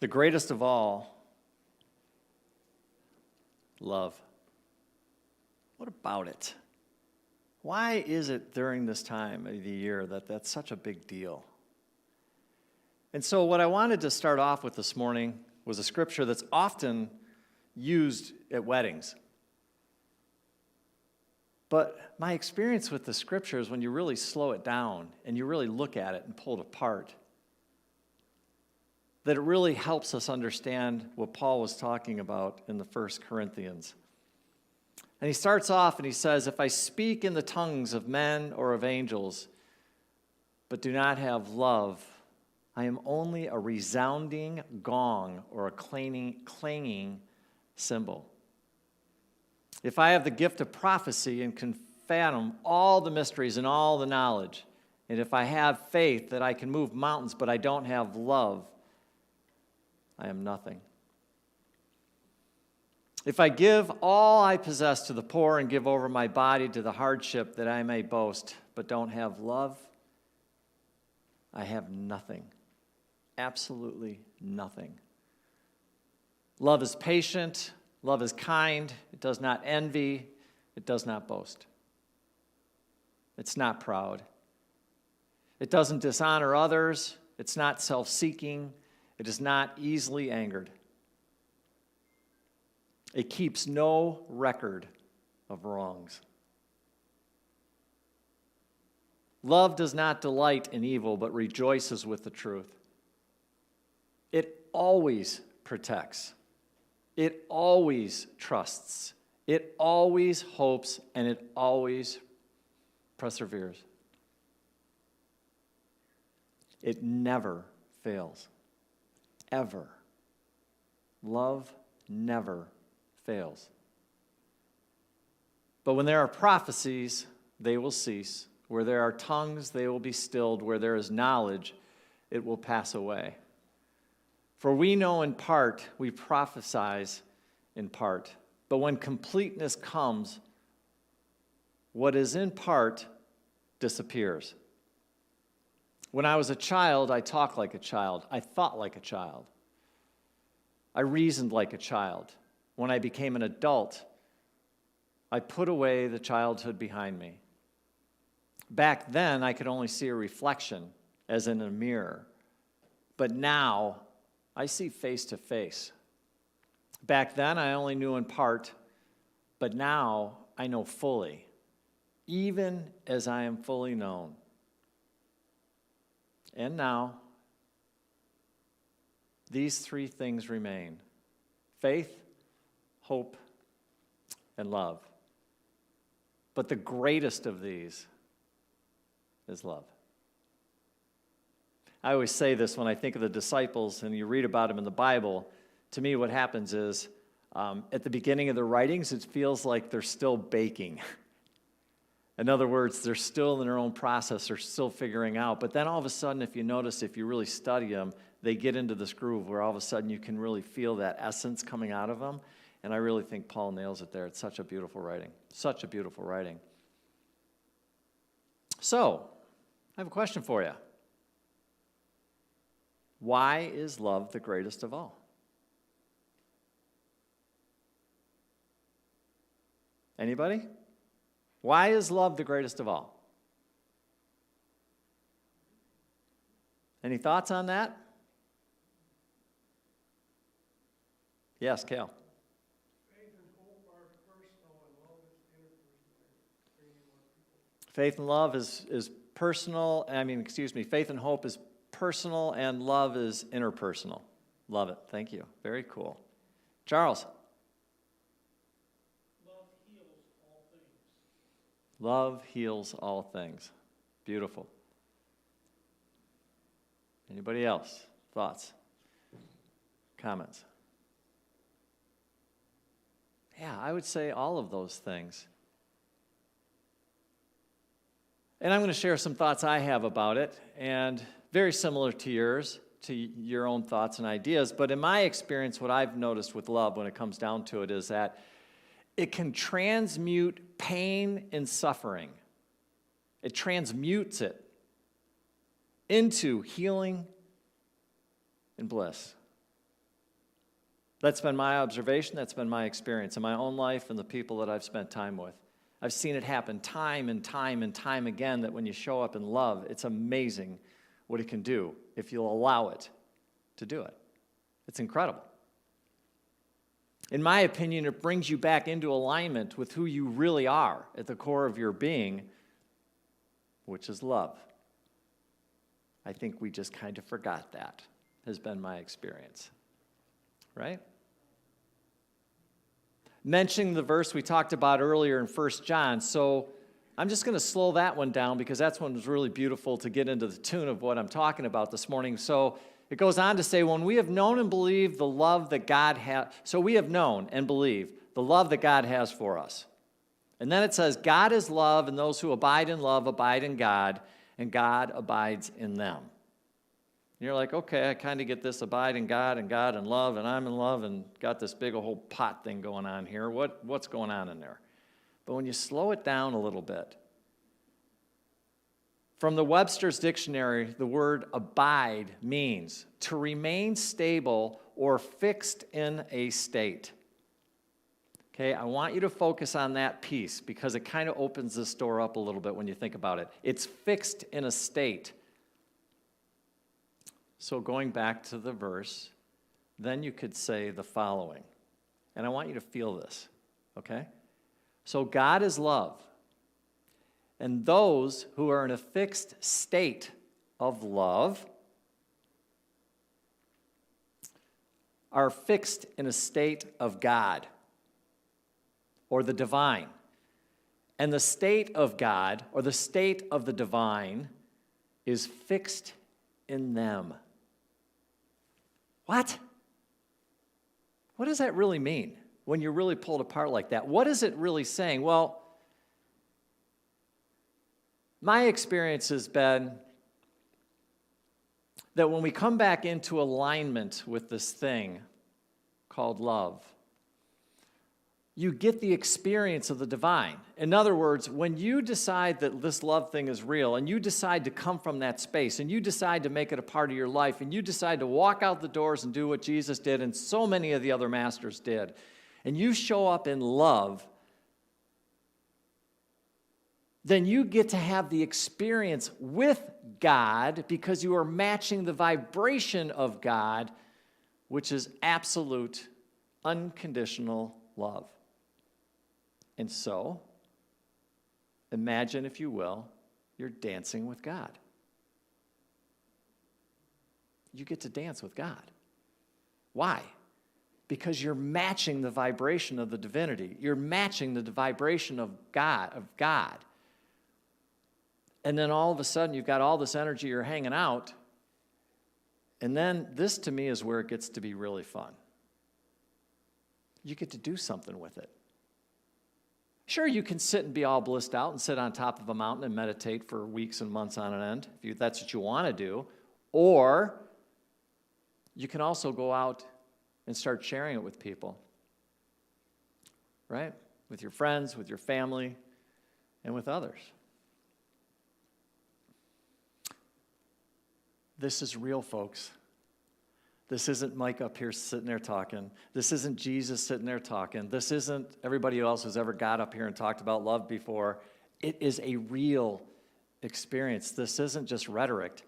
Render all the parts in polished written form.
The greatest of all, love. What about it? Why is it during this time of the year that that's such a big deal? And so what I wanted to start off with this morning was a scripture that's often used at weddings. But my experience with the scripture is when you really slow it down and you really look at it and pull it apart, that it really helps us understand what Paul was talking about in the 1 Corinthians. And he starts off and he says, if I speak in the tongues of men or of angels, but do not have love, I am only a resounding gong or a clanging cymbal. If I have the gift of prophecy and can fathom all the mysteries and all the knowledge, and if I have faith that I can move mountains, but I don't have love, I am nothing. If I give all I possess to the poor and give over my body to the hardship that I may boast, but don't have love, I have nothing. Absolutely nothing. Love is patient. Love is kind. It does not envy. It does not boast. It's not proud. It doesn't dishonor others. It's not self-seeking. It is not easily angered. It keeps no record of wrongs. Love does not delight in evil, but rejoices with the truth. It always protects. It always trusts. It always hopes, and it always perseveres. It never fails. Ever. Love never fails. But when there are prophecies, they will cease. Where there are tongues, they will be stilled. Where there is knowledge, it will pass away. For we know in part, we prophesize in part. But when completeness comes, what is in part disappears. When I was a child, I talked like a child. I thought like a child. I reasoned like a child. When I became an adult, I put away the childhood behind me. Back then, I could only see a reflection, as in a mirror. But now, I see face to face. Back then, I only knew in part, but now I know fully, even as I am fully known. And now, these three things remain: faith, hope, and love. But the greatest of these is love. I always say this when I think of the disciples and you read about them in the Bible. To me, what happens is at the beginning of their writings, it feels like they're still baking. In other words, they're still in their own process. They're still figuring out. But then all of a sudden, if you notice, if you really study them, they get into this groove where all of a sudden you can really feel that essence coming out of them. And I really think Paul nails it there. It's such a beautiful writing. Such a beautiful writing. So, I have a question for you. Why is love the greatest of all? Anybody? Why is love the greatest of all? Any thoughts on that? Yes, Cale. Faith and hope are personal, and love is interpersonal. Faith and love is personal. Faith and hope is personal, and love is interpersonal. Love it. Thank you. Very cool. Charles. Love heals all things. Love heals all things. Beautiful. Anybody else? Thoughts? Comments? Yeah, I would say all of those things. And I'm going to share some thoughts I have about it, and very similar to yours, to your own thoughts and ideas. But in my experience, what I've noticed with love when it comes down to it is that it can transmute pain and suffering. It transmutes it into healing and bliss. That's been my observation. That's been my experience in my own life and the people that I've spent time with. I've seen it happen time and time and time again, that when you show up in love, it's amazing what it can do if you'll allow it to do it. It's incredible. In my opinion, it brings you back into alignment with who you really are at the core of your being, which is love. I think we just kind of forgot that, has been my experience. Right? Mentioning the verse we talked about earlier in 1 John, so I'm just going to slow that one down because that's one was really beautiful to get into the tune of what I'm talking about this morning. So it goes on to say, when we have known and believed the love that God has, so we have known and believed the love that God has for us. And then it says, God is love, and those who abide in love abide in God, and God abides in them. And you're like, okay, I kind of get this, abide in God and love, and I'm in love, and got this big whole pot thing going on here. What's going on in there? But when you slow it down a little bit, from the Webster's Dictionary, the word abide means to remain stable or fixed in a state. Okay, I want you to focus on that piece because it kind of opens this door up a little bit when you think about it. It's fixed in a state. So going back to the verse, then you could say the following. And I want you to feel this, okay? So God is love. And those who are in a fixed state of love are fixed in a state of God or the divine. And the state of God or the state of the divine is fixed in them. What? What does that really mean when you really pull it apart like that? What is it really saying? Well, my experience has been that when we come back into alignment with this thing called love, you get the experience of the divine. In other words, when you decide that this love thing is real and you decide to come from that space and you decide to make it a part of your life and you decide to walk out the doors and do what Jesus did and so many of the other masters did, and you show up in love, then you get to have the experience with God because you are matching the vibration of God, which is absolute, unconditional love. And so, imagine, if you will, you're dancing with God. You get to dance with God. Why? Because you're matching the vibration of the divinity. You're matching the vibration of God. And then all of a sudden, you've got all this energy, you're hanging out. And then this, to me, is where it gets to be really fun. You get to do something with it. Sure, you can sit and be all blissed out and sit on top of a mountain and meditate for weeks and months on end, if that's what you want to do. Or you can also go out and start sharing it with people, right? With your friends, with your family, and with others. This is real, folks. This isn't Mike up here sitting there talking. This isn't Jesus sitting there talking. This isn't everybody else who's ever got up here and talked about love before. It is a real experience. This isn't just rhetoric.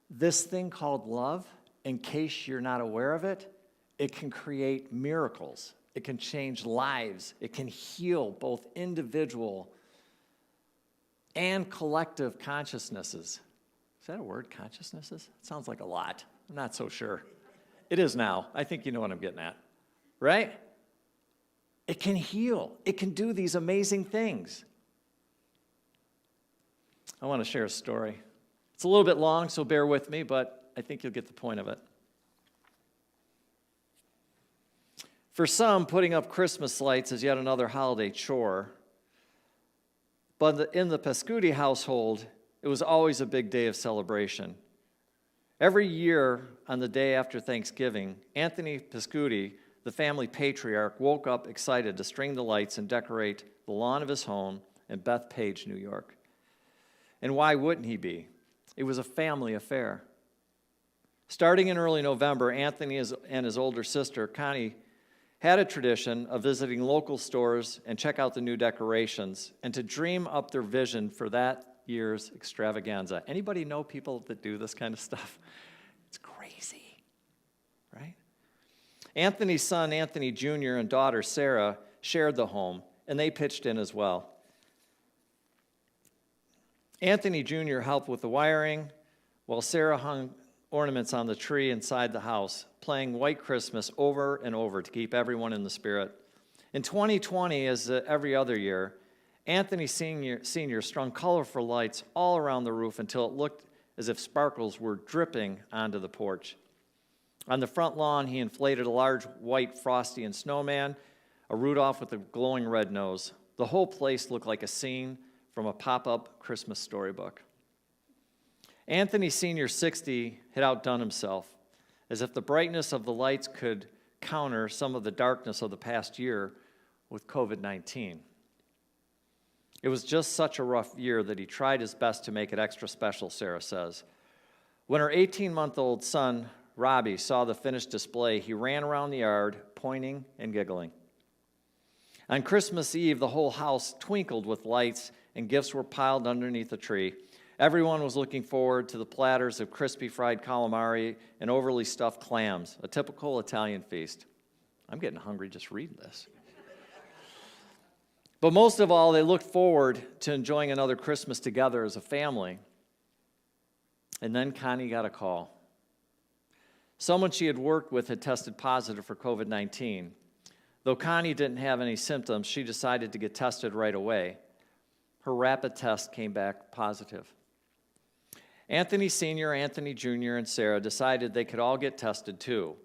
This thing called love, in case you're not aware of it, it can create miracles. It can change lives. It can heal both individual and collective consciousnesses. Is that a word, consciousnesses? It sounds like a lot. I'm not so sure. It is now. I think you know what I'm getting at, right? It can heal. It can do these amazing things. I want to share a story. It's a little bit long, so bear with me, but I think you'll get the point of it. For some, putting up Christmas lights is yet another holiday chore. But in the Pascuti household, it was always a big day of celebration. Every year on the day after Thanksgiving, Anthony Pascuti, the family patriarch, woke up excited to string the lights and decorate the lawn of his home in Bethpage, New York. And why wouldn't he be? It was a family affair. Starting in early November, Anthony and his older sister, Connie, had a tradition of visiting local stores and check out the new decorations and to dream up their vision for that year's extravaganza. Anybody know people that do this kind of stuff? It's crazy, right? Anthony's son, Anthony Jr., and daughter, Sarah, shared the home, and they pitched in as well. Anthony Jr. helped with the wiring, while Sarah hung ornaments on the tree inside the house, playing White Christmas over and over to keep everyone in the spirit. In 2020, as every other year, Anthony Sr. strung colorful lights all around the roof until it looked as if sparkles were dripping onto the porch. On the front lawn, he inflated a large white Frosty and snowman, a Rudolph with a glowing red nose. The whole place looked like a scene from a pop-up Christmas storybook. Anthony Sr. 60 had outdone himself, as if the brightness of the lights could counter some of the darkness of the past year with COVID-19. It was just such a rough year that he tried his best to make it extra special, Sarah says. When her 18-month-old son, Robbie, saw the finished display, he ran around the yard, pointing and giggling. On Christmas Eve, the whole house twinkled with lights and gifts were piled underneath the tree. Everyone was looking forward to the platters of crispy fried calamari and overly stuffed clams, a typical Italian feast. I'm getting hungry just reading this. But most of all, they looked forward to enjoying another Christmas together as a family. And then Connie got a call. Someone she had worked with had tested positive for COVID-19. Though Connie didn't have any symptoms, she decided to get tested right away. Her rapid test came back positive. Anthony Sr., Anthony Jr., and Sarah decided they could all get tested too.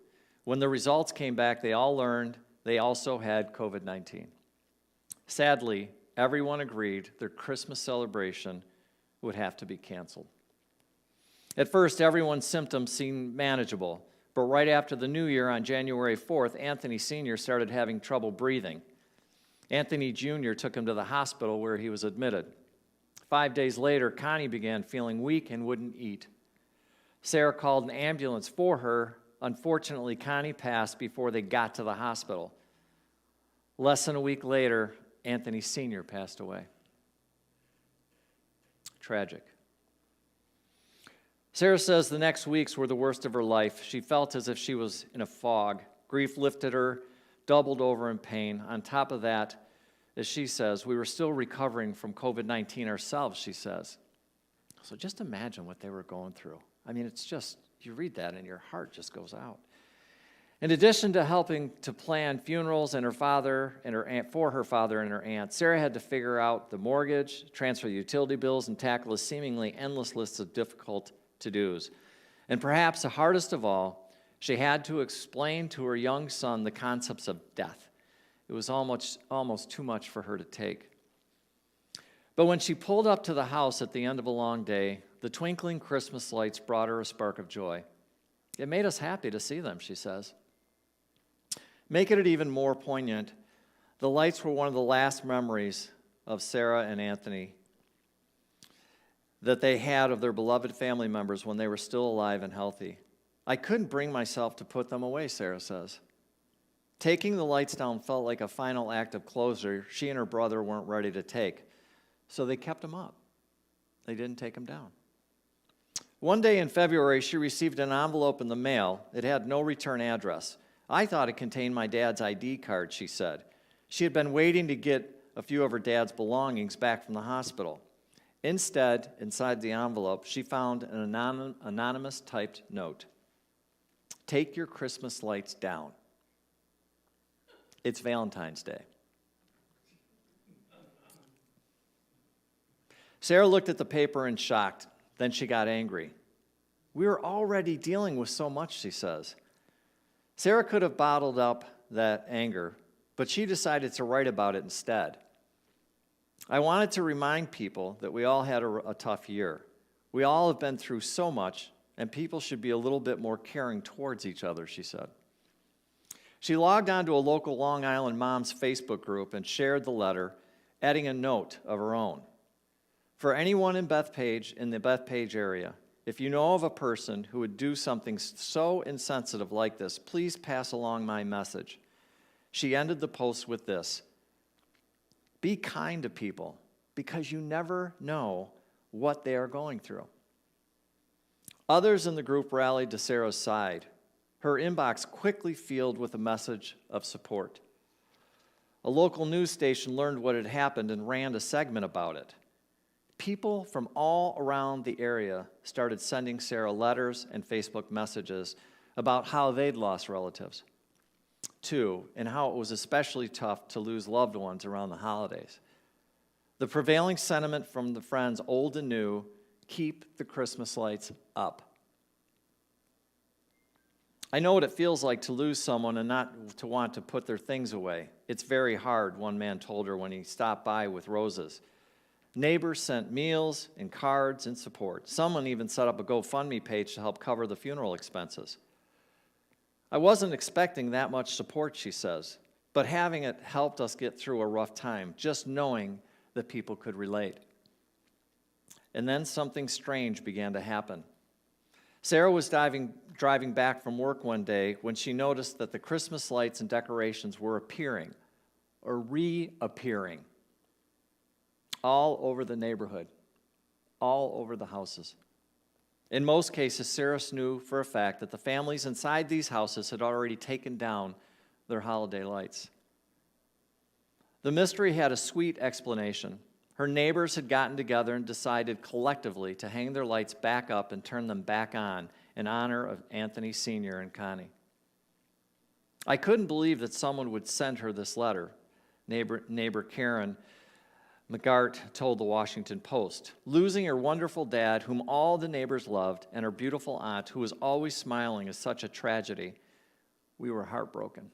When the results came back, they all learned they also had COVID-19. Sadly, everyone agreed their Christmas celebration would have to be canceled. At first, everyone's symptoms seemed manageable, but right after the new year on January 4th, Anthony Sr. started having trouble breathing. Anthony Jr. took him to the hospital where he was admitted. 5 days later, Connie began feeling weak and wouldn't eat. Sarah called an ambulance for her. Unfortunately, Connie passed before they got to the hospital. Less than a week later, Anthony Sr. passed away. Tragic. Sarah says the next weeks were the worst of her life. She felt as if she was in a fog. Grief lifted her, doubled over in pain. On top of that, as she says, we were still recovering from COVID-19 ourselves, she says. So just imagine what they were going through. I mean, it's just, you read that and your heart just goes out. In addition to helping to plan funerals and for her father and her aunt, Sarah had to figure out the mortgage, transfer utility bills, and tackle a seemingly endless list of difficult to-dos. And perhaps the hardest of all, she had to explain to her young son the concepts of death. It was almost too much for her to take. But when she pulled up to the house at the end of a long day, the twinkling Christmas lights brought her a spark of joy. It made us happy to see them, she says. Making it even more poignant, the lights were one of the last memories of Sarah and Anthony that they had of their beloved family members when they were still alive and healthy. I couldn't bring myself to put them away, Sarah says. Taking the lights down felt like a final act of closure she and her brother weren't ready to take, so they kept them up. They didn't take them down. One day in February, she received an envelope in the mail. It had no return address. I thought it contained my dad's ID card, she said. She had been waiting to get a few of her dad's belongings back from the hospital. Instead, inside the envelope, she found an anonymous typed note. Take your Christmas lights down. It's Valentine's Day. Sarah looked at the paper in shock. Then she got angry. We were already dealing with so much, she says. Sarah could have bottled up that anger, but she decided to write about it instead. I wanted to remind people that we all had a tough year. We all have been through so much, and people should be a little bit more caring towards each other, she said. She logged onto a local Long Island Moms Facebook group and shared the letter, adding a note of her own. For anyone in the Bethpage area, If you know of a person who would do something so insensitive like this, please pass along my message. She ended the post with this: be kind to people, because you never know what they are going through. Others in the group rallied to Sarah's side. Her inbox quickly filled with a message of support. A local news station learned what had happened and ran a segment about it. People from all around the area started sending Sarah letters and Facebook messages about how they'd lost relatives, too, and how it was especially tough to lose loved ones around the holidays. The prevailing sentiment from the friends, old and new: keep the Christmas lights up. I know what it feels like to lose someone and not to want to put their things away. It's very hard, one man told her when he stopped by with roses. Neighbors sent meals and cards and support. Someone even set up a GoFundMe page to help cover the funeral expenses. I wasn't expecting that much support, she says, but having it helped us get through a rough time, just knowing that people could relate. And then something strange began to happen. Sarah was driving back from work one day when she noticed that the Christmas lights and decorations were appearing, or reappearing, all over the neighborhood, all over the houses. In most cases, Sarah knew for a fact that the families inside these houses had already taken down their holiday lights. The mystery had a sweet explanation. Her neighbors had gotten together and decided collectively to hang their lights back up and turn them back on in honor of Anthony Sr. and Connie. I couldn't believe that someone would send her this letter, neighbor Karen McGart told the Washington Post. Losing her wonderful dad, whom all the neighbors loved, and her beautiful aunt, who was always smiling, is such a tragedy. We were heartbroken.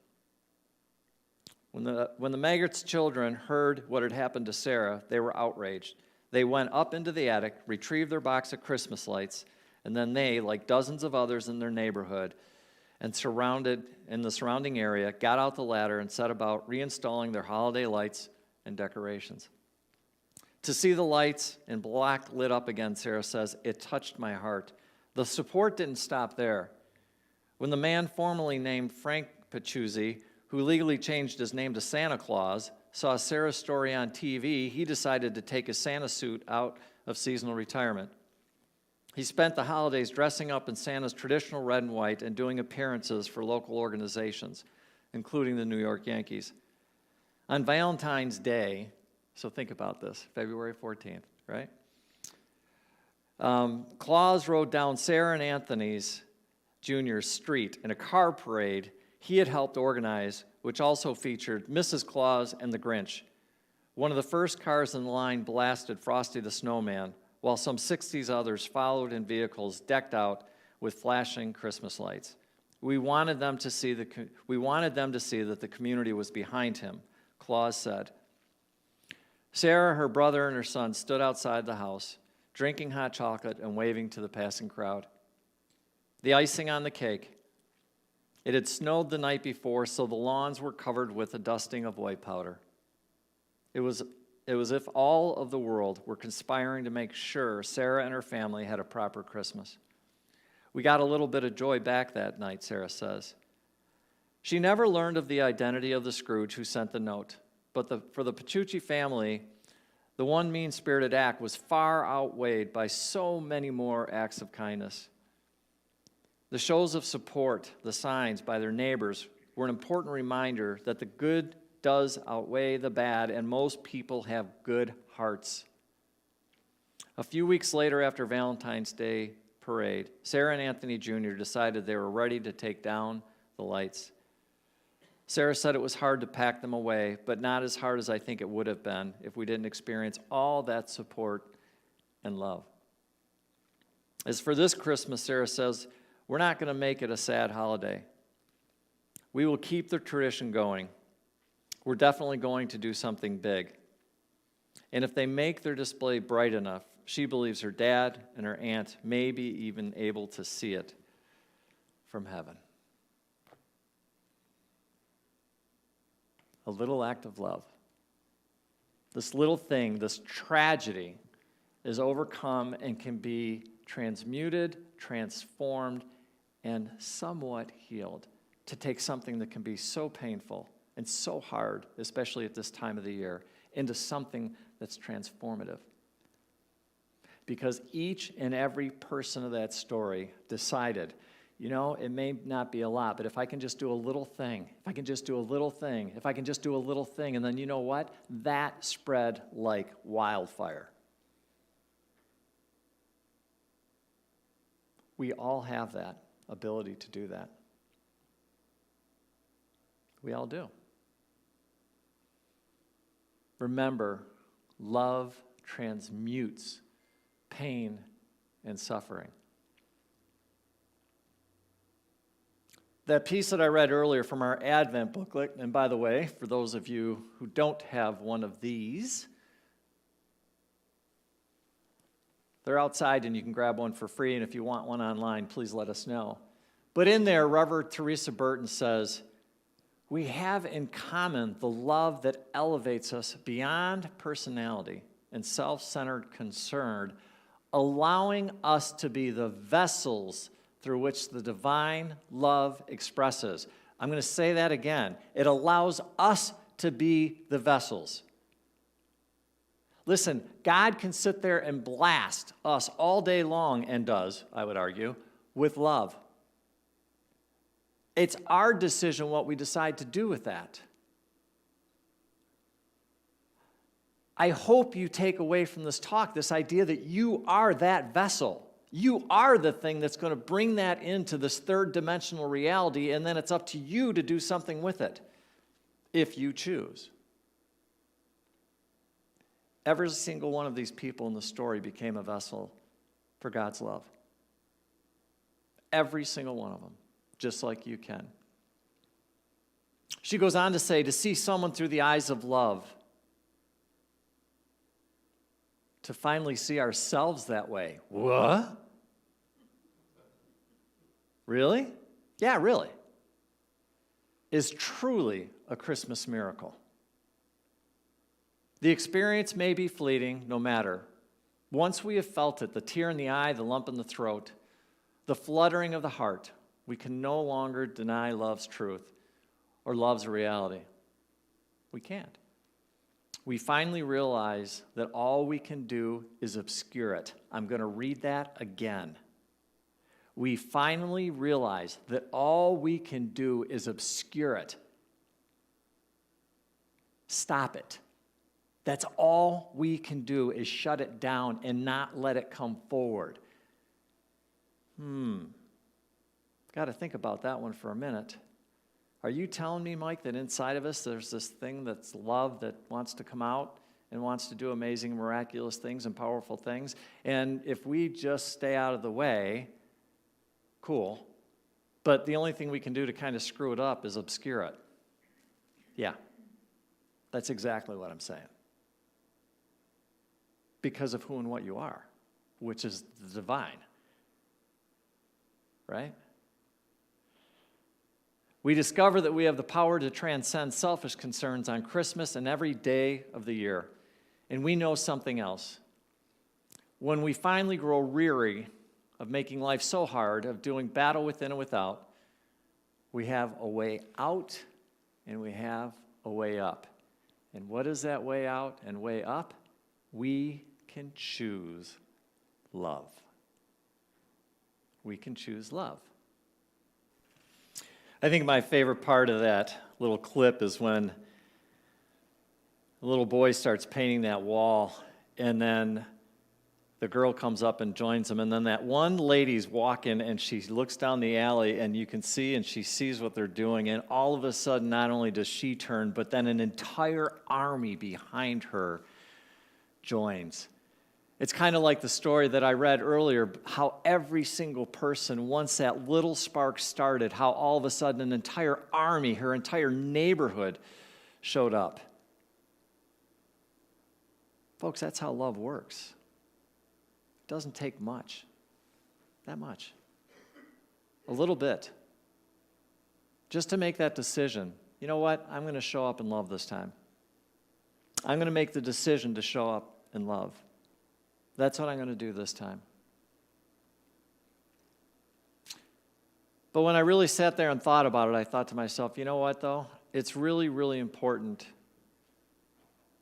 When the Maggart's children heard what had happened to Sarah, they were outraged. They went up into the attic, retrieved their box of Christmas lights, and then they, like dozens of others in their neighborhood and in the surrounding area, got out the ladder and set about reinstalling their holiday lights and decorations. To see the lights and black lit up again, Sarah says, it touched my heart. The support didn't stop there. When the man formerly named Frank Pachuzzi, who legally changed his name to Santa Claus, saw Sarah's story on TV, he decided to take his Santa suit out of seasonal retirement. He spent the holidays dressing up in Santa's traditional red and white and doing appearances for local organizations, including the New York Yankees. On Valentine's Day, so think about this, February 14th, right? Claus rode down Sarah and Anthony's Jr.'s street in a car parade he had helped organize, which also featured Mrs. Claus and the Grinch. One of the first cars in the line blasted Frosty the Snowman, while some 60 others followed in vehicles decked out with flashing Christmas lights. We wanted them to see that the community was behind him, Claus said. Sarah, her brother, and her son stood outside the house, drinking hot chocolate and waving to the passing crowd. The icing on the cake. It had snowed the night before, so the lawns were covered with a dusting of white powder. It was as if all of the world were conspiring to make sure Sarah and her family had a proper Christmas. We got a little bit of joy back that night, Sarah says. She never learned of the identity of the Scrooge who sent the note, but for the Pachucci family, the one mean-spirited act was far outweighed by so many more acts of kindness. The shows of support, the signs by their neighbors, were an important reminder that the good does outweigh the bad, and most people have good hearts. A few weeks later, after Valentine's Day parade, Sarah and Anthony Jr. decided they were ready to take down the lights. Sarah said it was hard to pack them away, but not as hard as I think it would have been if we didn't experience all that support and love. As for this Christmas, Sarah says, we're not going to make it a sad holiday. We will keep the tradition going. We're definitely going to do something big. And if they make their display bright enough, she believes her dad and her aunt may be even able to see it from heaven. A little act of love. This little thing, this tragedy, is overcome and can be transmuted, transformed, and somewhat healed, to take something that can be so painful and so hard, especially at this time of the year, into something that's transformative. Because each and every person of that story decided, you know, it may not be a lot, but if I can just do a little thing, if I can just do a little thing, if I can just do a little thing, and then you know what? That spread like wildfire. We all have that ability to do that. We all do. Remember, love transmutes pain and suffering. That piece that I read earlier from our Advent booklet, and by the way, for those of you who don't have one of these, they're outside and you can grab one for free, and if you want one online, please let us know. But in there, Reverend Teresa Burton says, we have in common the love that elevates us beyond personality and self-centered concern, allowing us to be the vessels through which the divine love expresses. I'm going to say that again. It allows us to be the vessels. Listen, God can sit there and blast us all day long, and does, I would argue, with love. It's our decision what we decide to do with that. I hope you take away from this talk this idea that you are that vessel. You are the thing that's going to bring that into this third dimensional reality, and then it's up to you to do something with it, if you choose. Every single one of these people in the story became a vessel for God's love. Every single one of them, just like you can. She goes on to say, to see someone through the eyes of love, to finally see ourselves that way. What? Really? Yeah, really. Is truly a Christmas miracle. The experience may be fleeting, no matter. Once we have felt it, the tear in the eye, the lump in the throat, the fluttering of the heart, we can no longer deny love's truth or love's reality. We can't. We finally realize that all we can do is obscure it. I'm going to read that again. We finally realize that all we can do is obscure it. Stop it. That's all we can do is shut it down and not let it come forward. Got to think about that one for a minute. Are you telling me, Mike, that inside of us there's this thing that's love that wants to come out and wants to do amazing, miraculous things and powerful things? And if we just stay out of the way, cool. But the only thing we can do to kind of screw it up is obscure it. Yeah, that's exactly what I'm saying. Because of who and what you are, which is the divine. Right? We discover that we have the power to transcend selfish concerns on Christmas and every day of the year. And we know something else. When we finally grow weary of making life so hard, of doing battle within and without, we have a way out and we have a way up. And what is that way out and way up? We can choose love. We can choose love. I think my favorite part of that little clip is when the little boy starts painting that wall, and then the girl comes up and joins him, and then that one lady's walking, and she looks down the alley, and you can see, and she sees what they're doing, and all of a sudden, not only does she turn, but then an entire army behind her joins. It's kind of like the story that I read earlier, how every single person, once that little spark started, how all of a sudden an entire army, her entire neighborhood showed up. Folks, that's how love works. It doesn't take much. That much. A little bit. Just to make that decision. You know what? I'm going to show up in love this time. I'm going to make the decision to show up in love. That's what I'm going to do this time. But when I really sat there and thought about it, I thought to myself, you know what, though? It's really, really important,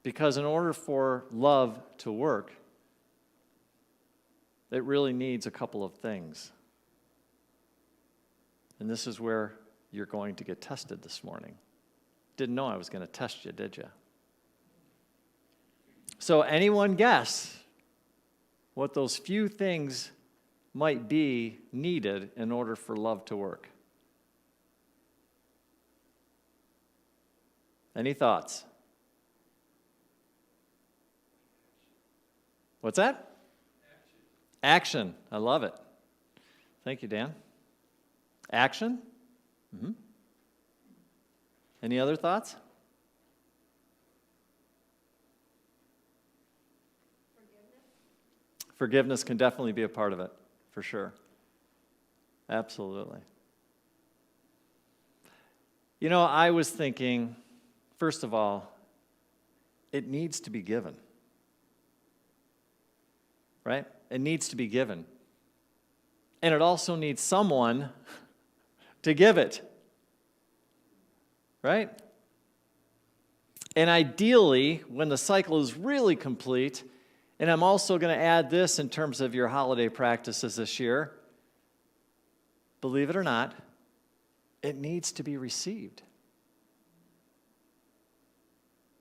because in order for love to work, it really needs a couple of things. And this is where you're going to get tested this morning. Didn't know I was going to test you, did you? So anyone guess what those few things might be needed in order for love to work? Any thoughts? What's that? Action. I love it. Thank you, Dan. Action? Mm-hmm. Any other thoughts? Forgiveness can definitely be a part of it, for sure. Absolutely. You know, I was thinking, first of all, it needs to be given. Right? It needs to be given. And it also needs someone to give it. Right? And ideally, when the cycle is really complete, and I'm also going to add this in terms of your holiday practices this year, believe it or not, it needs to be received.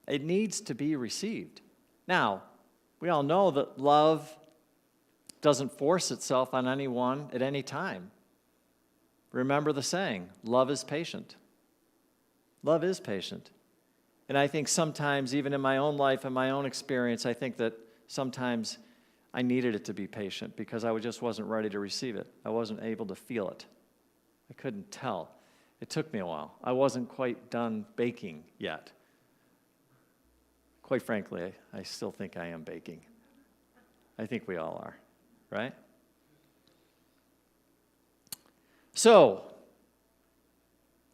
It needs to be received. Now, we all know that love doesn't force itself on anyone at any time. Remember the saying, love is patient. Love is patient. And I think sometimes, even in my own life and my own experience, I think that sometimes I needed it to be patient because I just wasn't ready to receive it. I wasn't able to feel it. I couldn't tell. It took me a while. I wasn't quite done baking yet. Quite frankly, I still think I am baking. I think we all are, right? So,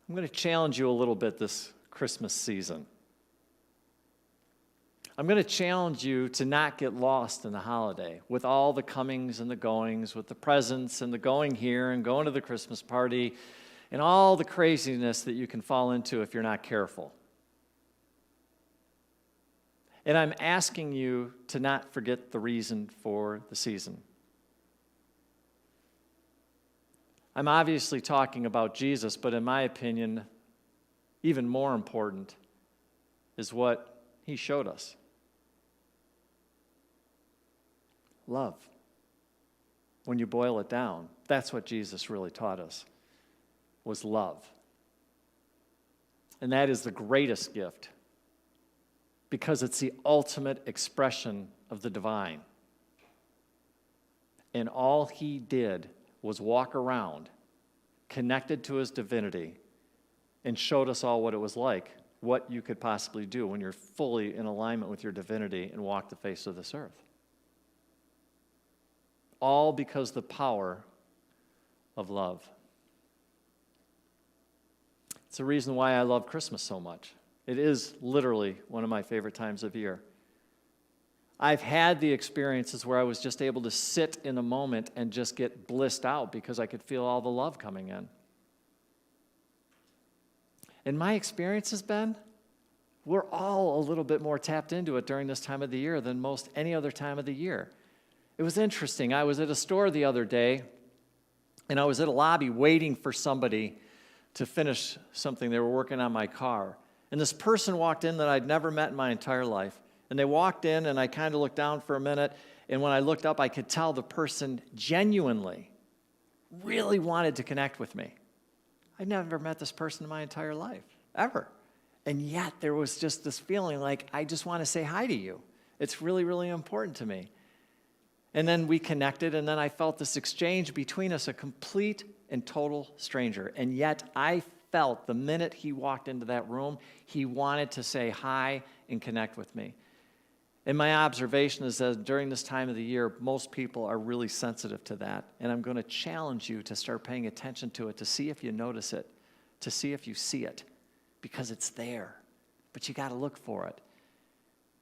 I'm going to challenge you a little bit this Christmas season. I'm going to challenge you to not get lost in the holiday with all the comings and the goings, with the presents and the going here and going to the Christmas party and all the craziness that you can fall into if you're not careful. And I'm asking you to not forget the reason for the season. I'm obviously talking about Jesus, but in my opinion, even more important is what he showed us. Love. When you boil it down, that's what Jesus really taught us, was love. And that is the greatest gift because it's the ultimate expression of the divine. And all he did was walk around, connected to his divinity, and showed us all what it was like, what you could possibly do when you're fully in alignment with your divinity and walk the face of this earth. All because the power of love. It's the reason why I love Christmas so much. It is literally one of my favorite times of year. I've had the experiences where I was just able to sit in a moment and just get blissed out because I could feel all the love coming in. And my experience has been, we're all a little bit more tapped into it during this time of the year than most any other time of the year. It was interesting. I was at a store the other day, and I was at a lobby waiting for somebody to finish something. They were working on my car. And this person walked in that I'd never met in my entire life. And they walked in, and I kind of looked down for a minute, and when I looked up, I could tell the person genuinely really wanted to connect with me. I'd never met this person in my entire life, ever. And yet there was just this feeling like, I just want to say hi to you. It's really, really important to me. And then we connected, and then I felt this exchange between us, a complete and total stranger. And yet I felt the minute he walked into that room, he wanted to say hi and connect with me. And my observation is that during this time of the year, most people are really sensitive to that. And I'm going to challenge you to start paying attention to it, to see if you notice it, to see if you see it, because it's there. But you got to look for it.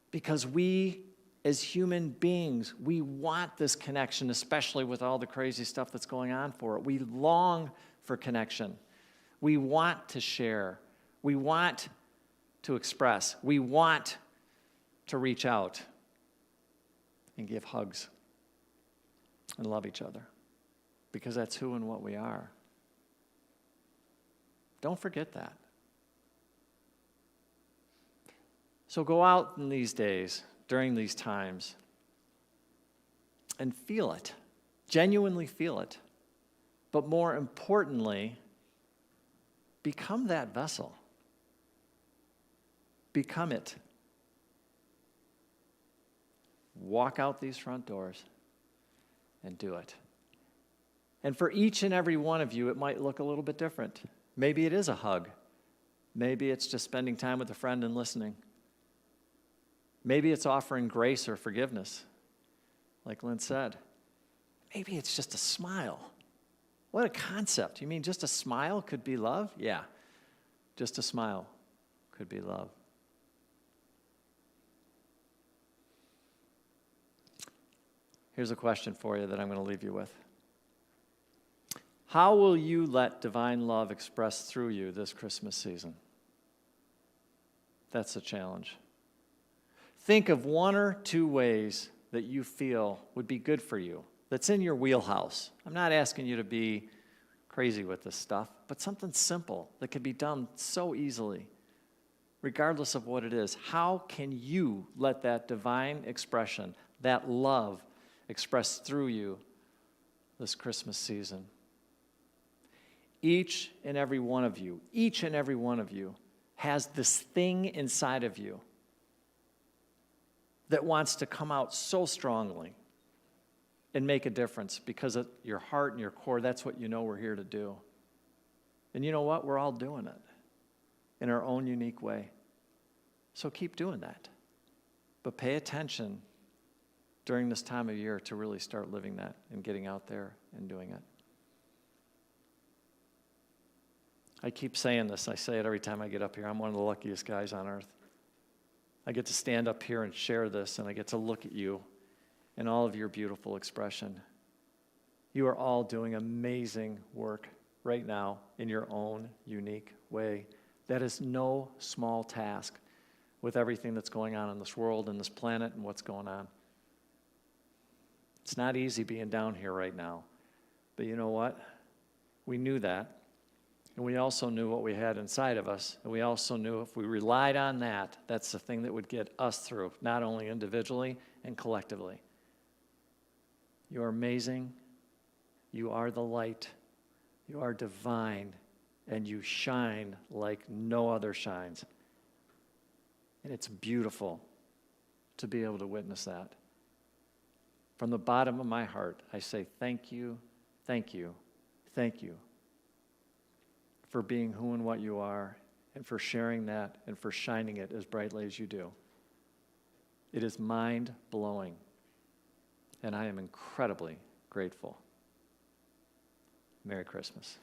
Because we, as human beings, we want this connection, especially with all the crazy stuff that's going on for it. We long for connection. We want to share. We want to express. We want to reach out and give hugs and love each other, because that's who and what we are. Don't forget that. So go out in these days, during these times, and feel it. Genuinely feel it. But more importantly, become that vessel. Become it. Walk out these front doors and do it. And for each and every one of you, it might look a little bit different. Maybe it is a hug. Maybe it's just spending time with a friend and listening. Maybe it's offering grace or forgiveness, like Lynn said. Maybe it's just a smile. What a concept. You mean just a smile could be love? Yeah, just a smile could be love. Here's a question for you that I'm going to leave you with. How will you let divine love express through you this Christmas season? That's the challenge. Think of one or two ways that you feel would be good for you, that's in your wheelhouse. I'm not asking you to be crazy with this stuff, but something simple that can be done so easily, regardless of what it is. How can you let that divine expression, that love, express through you this Christmas season? Each and every one of you has this thing inside of you that wants to come out so strongly and make a difference because of your heart and your core. That's what you know we're here to do. And you know what? We're all doing it in our own unique way. So keep doing that. But pay attention during this time of year to really start living that and getting out there and doing it. I keep saying this. I say it every time I get up here. I'm one of the luckiest guys on earth. I get to stand up here and share this, and I get to look at you and all of your beautiful expression. You are all doing amazing work right now in your own unique way. That is no small task with everything that's going on in this world and this planet and what's going on. It's not easy being down here right now. But you know what? We knew that. And we also knew what we had inside of us. And we also knew if we relied on that, that's the thing that would get us through, not only individually and collectively. You are amazing. You are the light. You are divine. And you shine like no other shines. And it's beautiful to be able to witness that. From the bottom of my heart, I say thank you, thank you, thank you for being who and what you are, and for sharing that and for shining it as brightly as you do. It is mind-blowing, and I am incredibly grateful. Merry Christmas.